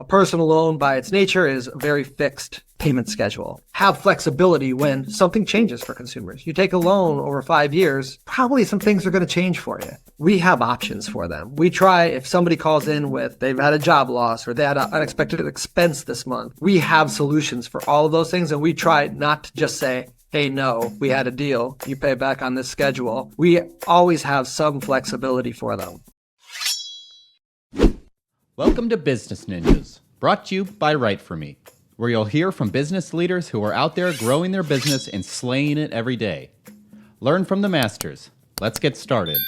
A personal loan by its nature is a very fixed payment schedule. Have flexibility when something changes for consumers. You take a loan over 5 years, probably some things are going to change for you. We have options for them. We try, if somebody calls in with they've had a job loss or they had an unexpected expense this month, we have solutions for all of those things. And we try not to just say, hey, no, we had a deal. You pay back on this schedule. We always have some flexibility for them. Welcome to Business Ninjas, brought to you by WriteForMe, where you'll hear from business leaders who are out there growing their business and slaying it every day. Learn from the masters. Let's get started.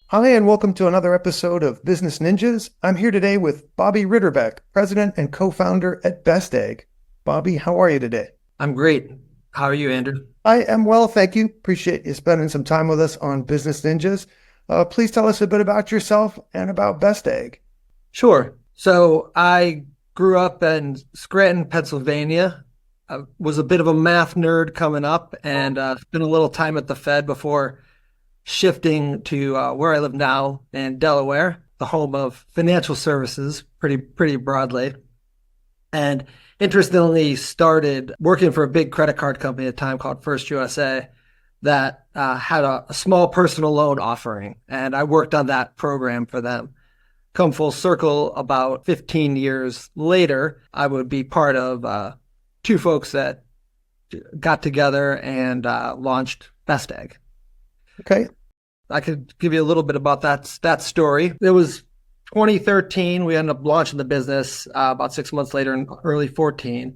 Hi, and welcome to another episode of Business Ninjas. I'm here today with Bobby Ritterbeck, president and co-founder at Best Egg. Bobby, how are you today? I'm great. How are you, Andrew? I am well, thank you. Appreciate you spending some time with us on Business Ninjas. Please tell us a bit about yourself and about Best Egg. Sure. So I grew up in Scranton, Pennsylvania. I was a bit of a math nerd coming up and spent a little time at the Fed before shifting to where I live now in Delaware, the home of financial services, pretty broadly. And interestingly, started working for a big credit card company at the time called First USA that had a small personal loan offering. And I worked on that program for them. Come full circle, about 15 years later, I would be part of two folks that got together and launched Best Egg. Okay. I could give you a little bit about that story. It was 2013, we ended up launching the business about 6 months later in early 14.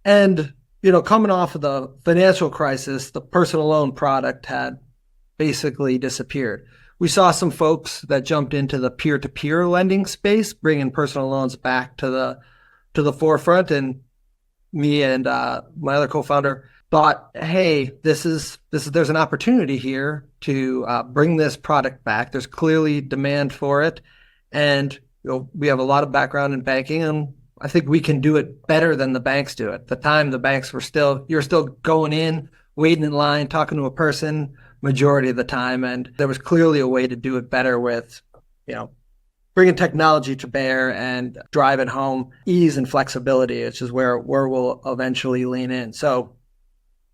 And, coming off of the financial crisis, the personal loan product had basically disappeared. We saw some folks that jumped into the peer-to-peer lending space, bringing personal loans back to the forefront. And me and my other co-founder thought, hey, there's an opportunity here to bring this product back. There's clearly demand for it. And we have a lot of background in banking, and I think we can do it better than the banks do it. At the time, the banks you're still going in, waiting in line, talking to a person majority of the time. And there was clearly a way to do it better with, bringing technology to bear and driving home ease and flexibility, which is where we'll eventually lean in. So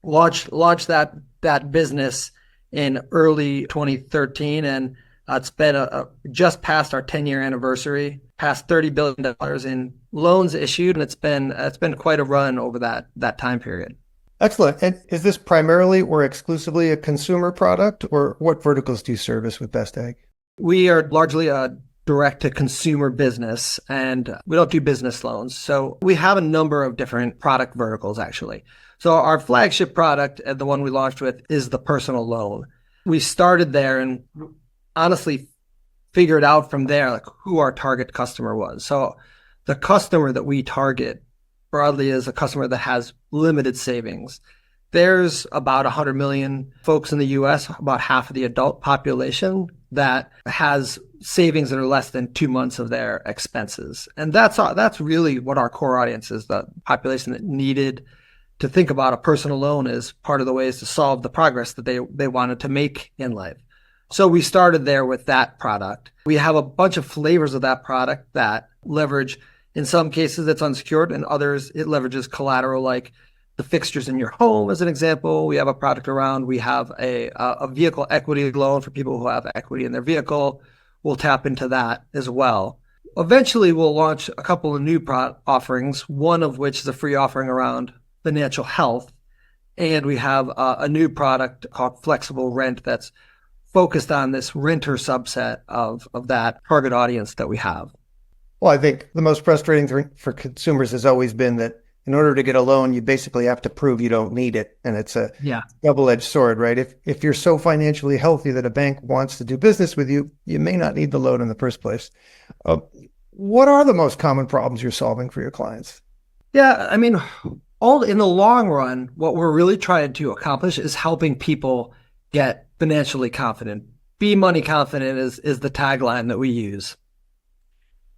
launch that business in early 2013, and it's been just past our 10-year anniversary, past $30 billion in loans issued, and it's been quite a run over that time period. Excellent. And is this primarily or exclusively a consumer product, or what verticals do you service with Best Egg? We are largely a direct-to-consumer business, and we don't do business loans. So we have a number of different product verticals, actually. So our flagship product, and the one we launched with, is the personal loan. We started there and honestly figured out from there like who our target customer was. So the customer that we target broadly is a customer that has limited savings. There's about 100 million folks in the US, about half of the adult population, that has savings that are less than 2 months of their expenses. And that's really what our core audience is, the population that needed to think about a personal loan as part of the ways to solve the progress that they wanted to make in life. So we started there with that product. We have a bunch of flavors of that product that leverage, in some cases it's unsecured, and others it leverages collateral like the fixtures in your home, as an example. We have a product around, we have a vehicle equity loan for people who have equity in their vehicle. We'll tap into that as well. Eventually, we'll launch a couple of new product offerings, one of which is a free offering around financial health. And we have a new product called Flexible Rent that's focused on this renter subset of that target audience that we have. Well, I think the most frustrating thing for consumers has always been that in order to get a loan, you basically have to prove you don't need it. And it's a double-edged sword, right? If you're so financially healthy that a bank wants to do business with you, you may not need the loan in the first place. What are the most common problems you're solving for your clients? Yeah, I mean, all in the long run, what we're really trying to accomplish is helping people get financially confident. Be money confident is the tagline that we use.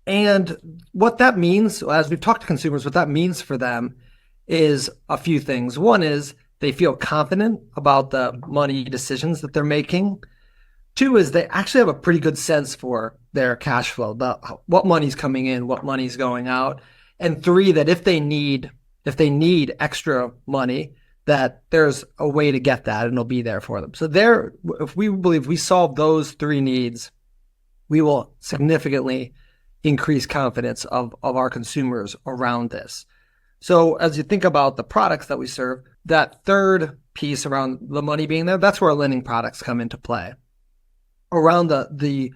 And what that means, as we've talked to consumers, what that means for them is a few things. One is they feel confident about the money decisions that they're making. Two is they actually have a pretty good sense for their cash flow, what money's coming in, what money's going out. And three, that if they need extra money, that there's a way to get that and it'll be there for them. So if we believe we solve those three needs, we will significantly increase confidence of our consumers around this. So as you think about the products that we serve, that third piece around the money being there, that's where our lending products come into play. Around the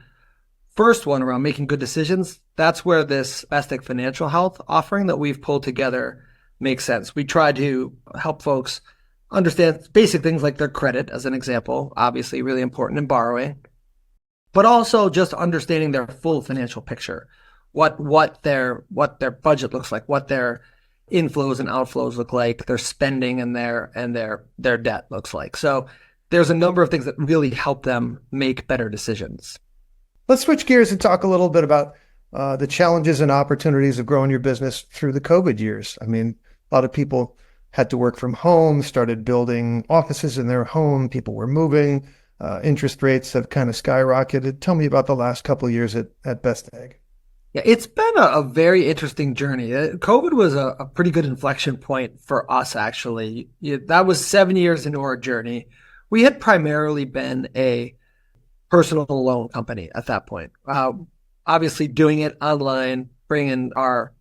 first one, around making good decisions, that's where this domestic financial health offering that we've pulled together makes sense. We try to help folks understand basic things like their credit, as an example, obviously really important in borrowing, but also just understanding their full financial picture, what their budget looks like, what their inflows and outflows look like, their spending and their debt looks like. So there's a number of things that really help them make better decisions. Let's switch gears and talk a little bit about the challenges and opportunities of growing your business through the COVID years. I mean, a lot of people had to work from home, started building offices in their home. People were moving. Interest rates have kind of skyrocketed. Tell me about the last couple of years at Best Egg. Yeah, it's been a very interesting journey. COVID was a pretty good inflection point for us, actually. That was 7 years into our journey. We had primarily been a personal loan company at that point. Obviously, doing it online, bringing our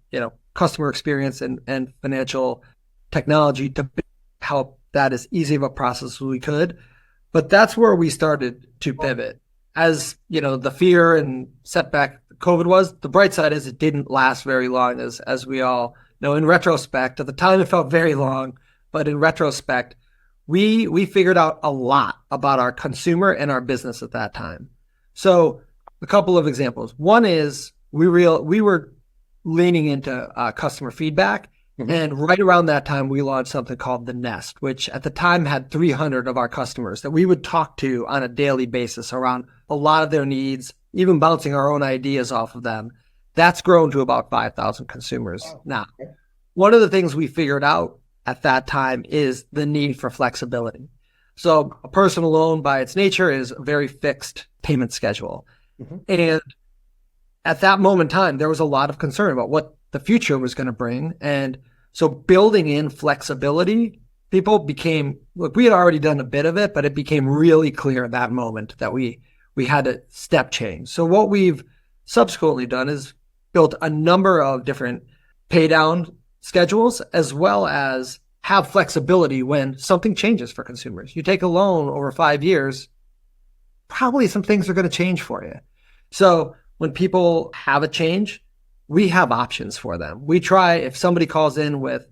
customer experience and financial technology to help that as easy of a process as we could. But that's where we started to pivot. As the fear and setback COVID was, the bright side is it didn't last very long, as we all know. In retrospect, at the time it felt very long, but in retrospect, we figured out a lot about our consumer and our business at that time. So a couple of examples. One is we were leaning into customer feedback. Mm-hmm. And right around that time, we launched something called The Nest, which at the time had 300 of our customers that we would talk to on a daily basis around a lot of their needs, even bouncing our own ideas off of them. That's grown to about 5,000 consumers now. One of the things we figured out at that time is the need for flexibility. So a personal loan by its nature is a very fixed payment schedule. Mm-hmm. And at that moment in time, there was a lot of concern about what the future was going to bring. And so building in flexibility, people we had already done a bit of it, but it became really clear at that moment that we had a step change. So what we've subsequently done is built a number of different pay down schedules, as well as have flexibility when something changes for consumers. You take a loan over 5 years, probably some things are going to change for you. So when people have a change, we have options for them. We try, if somebody calls in with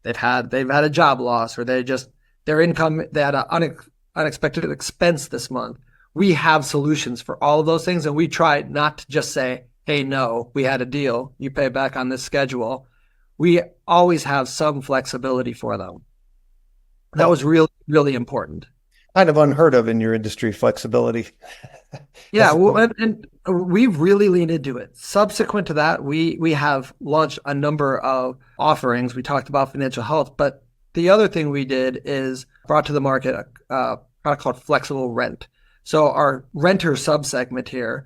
they've had a job loss, or their income, they had an unexpected expense this month, we have solutions for all of those things. And we try not to just say, hey, no, we had a deal, you pay back on this schedule. We always have some flexibility for them. That was really, really important. Kind of unheard of in your industry, flexibility. Yeah, and we've really leaned into it. Subsequent to that, we have launched a number of offerings. We talked about financial health, but the other thing we did is brought to the market a product called Flexible Rent. So our renter subsegment here,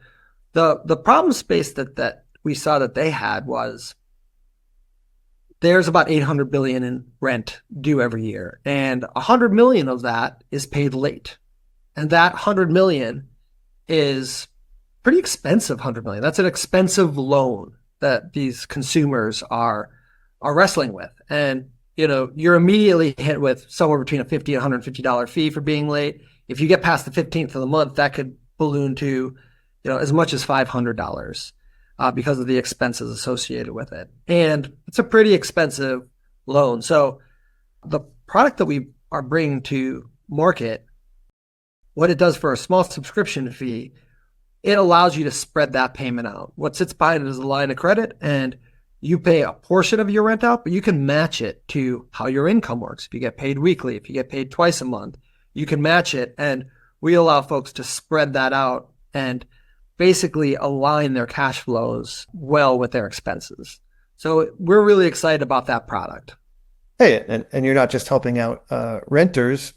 the problem space that we saw that they had was there's about $800 billion in rent due every year, and $100 million of that is paid late. And that $100 million is pretty expensive. $100 million. That's an expensive loan that these consumers are wrestling with. And you're immediately hit with somewhere between a $50 and $150 fee for being late. If you get past the 15th of the month, that could balloon to as much as $500. Because of the expenses associated with it. And it's a pretty expensive loan. So the product that we are bringing to market, what it does for a small subscription fee, it allows you to spread that payment out. What sits behind it is a line of credit, and you pay a portion of your rent out, but you can match it to how your income works. If you get paid weekly, if you get paid twice a month, you can match it. And we allow folks to spread that out and basically align their cash flows well with their expenses. So we're really excited about that product. Hey, and you're not just helping out renters,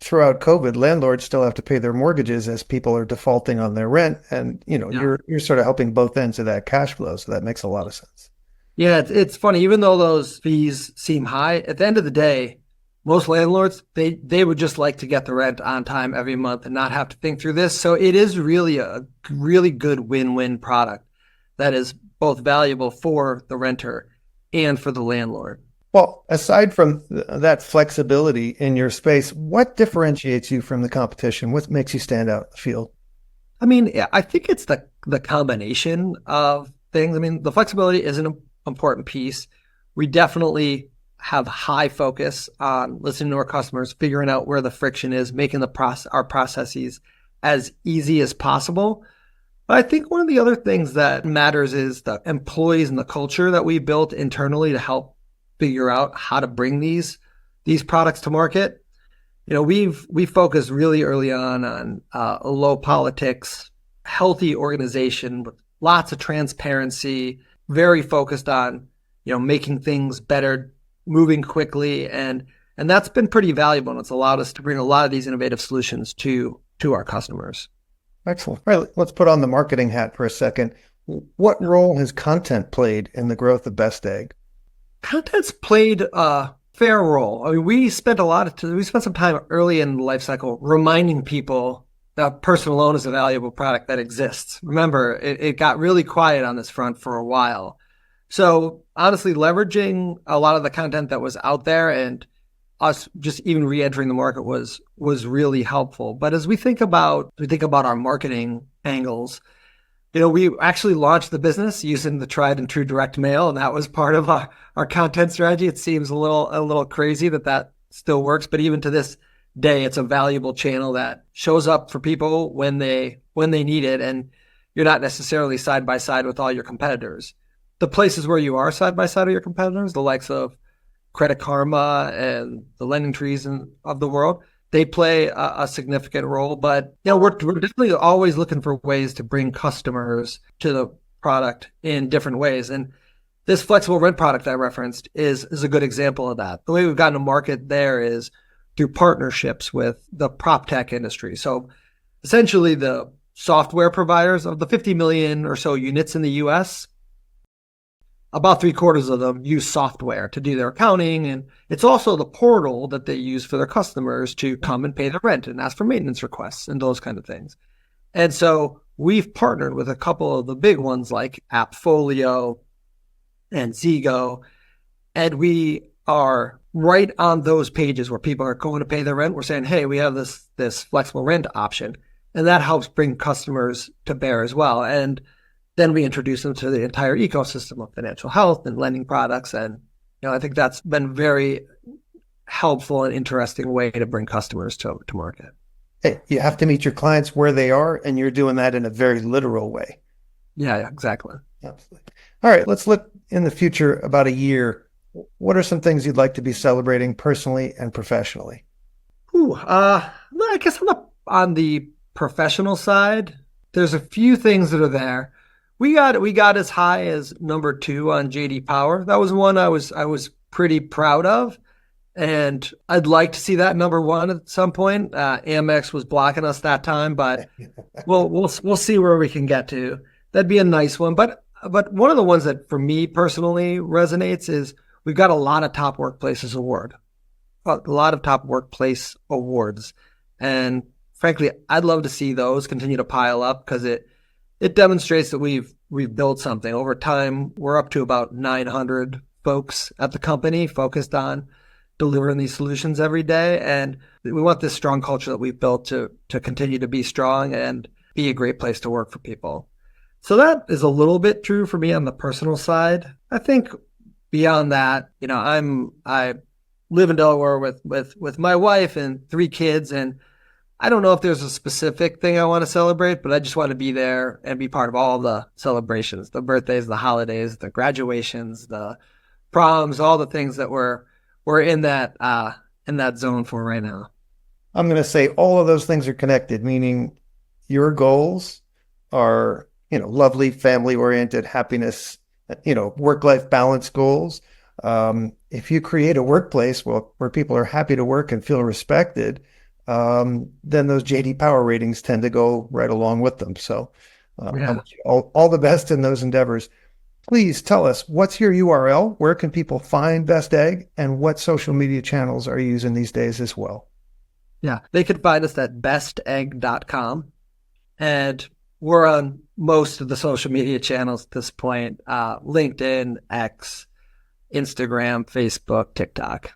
throughout COVID, landlords still have to pay their mortgages as people are defaulting on their rent. And, Yeah. you're sort of helping both ends of that cash flow. So that makes a lot of sense. Yeah, it's funny. Even though those fees seem high, at the end of the day, most landlords they would just like to get the rent on time every month and not have to think through this. So it is really a really good win-win product that is both valuable for the renter and for the landlord. Well, aside from that flexibility in your space, what differentiates you from the competition? What makes you stand out in the field? I mean, yeah, I think it's the combination of things. I mean, the flexibility is an important piece. We definitely have high focus on listening to our customers, figuring out where the friction is, making our processes as easy as possible. But I think one of the other things that matters is the employees and the culture that we built internally to help figure out how to bring these products to market. We focused really early on low politics, healthy organization with lots of transparency, very focused on making things better, moving quickly, and that's been pretty valuable, and it's allowed us to bring a lot of these innovative solutions to our customers. Excellent. All right, let's put on the marketing hat for a second. What role has content played in the growth of Best Egg? Content's played a fair role. I mean, we spent some time early in the life cycle reminding people that personal loan is a valuable product that exists. Remember, it got really quiet on this front for a while. So honestly, leveraging a lot of the content that was out there and us just even re-entering the market was really helpful. But as we think about our marketing angles, we actually launched the business using the tried and true direct mail, and that was part of our content strategy. It seems a little crazy that still works, but even to this day, it's a valuable channel that shows up for people when they need it, and you're not necessarily side by side with all your competitors. The places where you are side by side with your competitors, the likes of Credit Karma and the lending trees of the world, they play a significant role. But we're definitely always looking for ways to bring customers to the product in different ways. And this flexible rent product I referenced is a good example of that. The way we've gotten to market there is through partnerships with the prop tech industry. So essentially the software providers of the 50 million or so units in the US, about 3/4 of them use software to do their accounting. And it's also the portal that they use for their customers to come and pay their rent and ask for maintenance requests and those kind of things. And so we've partnered with a couple of the big ones like AppFolio and Zego. And we are right on those pages where people are going to pay their rent. We're saying, hey, we have this flexible rent option. And that helps bring customers to bear as well. And then we introduce them to the entire ecosystem of financial health and lending products. And I think that's been very helpful and interesting way to bring customers to market. Hey, you have to meet your clients where they are, and you're doing that in a very literal way. Yeah, exactly. Absolutely. All right, let's look in the future about a year. What are some things you'd like to be celebrating personally and professionally? I guess on the professional side, there's a few things that are there. We got as high as number 2 on JD Power. That was one I was pretty proud of, and I'd like to see that number 1 at some point. Amex was blocking us that time, but we'll see where we can get to. That'd be a nice one. But one of the ones that for me personally resonates is we've got a lot of top workplace awards, and frankly, I'd love to see those continue to pile up because it demonstrates that we've built something. Over time, we're up to about 900 folks at the company focused on delivering these solutions every day. And we want this strong culture that we've built to continue to be strong and be a great place to work for people. So that is a little bit true for me on the personal side. I think beyond that, I live in Delaware with my wife and 3 kids, and I don't know if there's a specific thing I want to celebrate, but I just want to be there and be part of all the celebrations, the birthdays, the holidays, the graduations, the proms, all the things that we're in that zone for right now. I'm going to say all of those things are connected, meaning your goals are, lovely, family-oriented, happiness, work-life balance goals. If you create a workplace where people are happy to work and feel respected, then those JD Power ratings tend to go right along with them. So I wish you all the best in those endeavors. Please tell us, what's your URL? Where can people find Best Egg? And what social media channels are you using these days as well? Yeah, they could find us at bestegg.com. And we're on most of the social media channels at this point, LinkedIn, X, Instagram, Facebook, TikTok.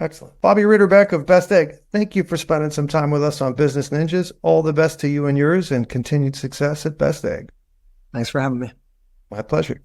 Excellent. Bobby Ritterbeck of Best Egg, thank you for spending some time with us on Business Ninjas. All the best to you and yours, and continued success at Best Egg. Thanks for having me. My pleasure.